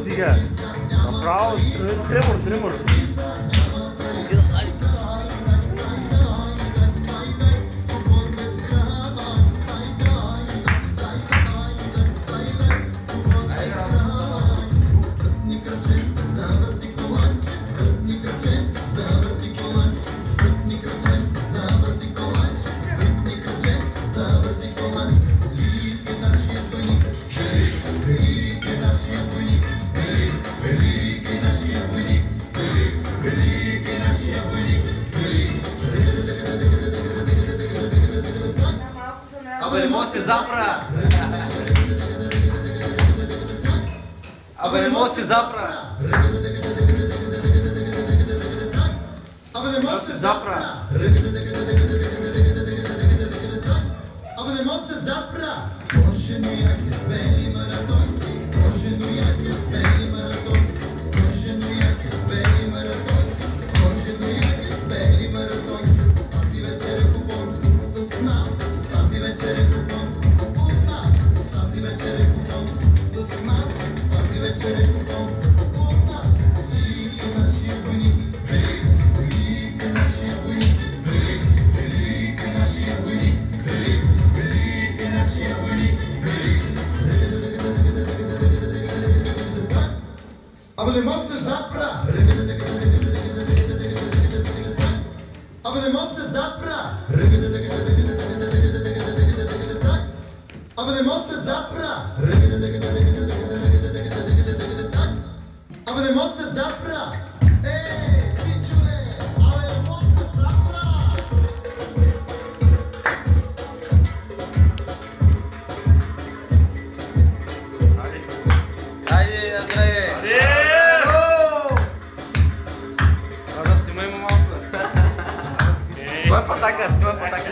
Стига! Направо, тремор. Абе, не може да се запра! Абе, не може да се запра! Абе, не може да се запра! Абе, не може да се запра! Може но яке смели маратонки, може но яке смели маратонки, може но яке смели маратонки, може но яке смели маратонки. Тази вечер е купон с нас, тази вечер е купон от нас, тази вечер е купон с нас, тази вечер е купон от нас. Велик е нашия войник, велик е нашия войник, велик е нашия войник, велик е нашия войник, велик. Абе, не може да се запра! Абе, не може да се запра! Абе, не може да се запра! Абе, не може да се запра! Пичове! Абе, не може да се запра! Айде, Андрея! Да снимай му малко. Снимай патака, снимай патака.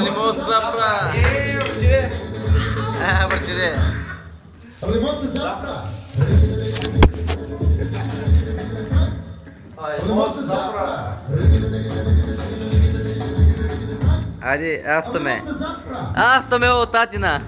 Не мога да запра! Бърчире! Бърчире! Абе, не може да се запра! Не мога да запра! Айде, аз стаме от татина!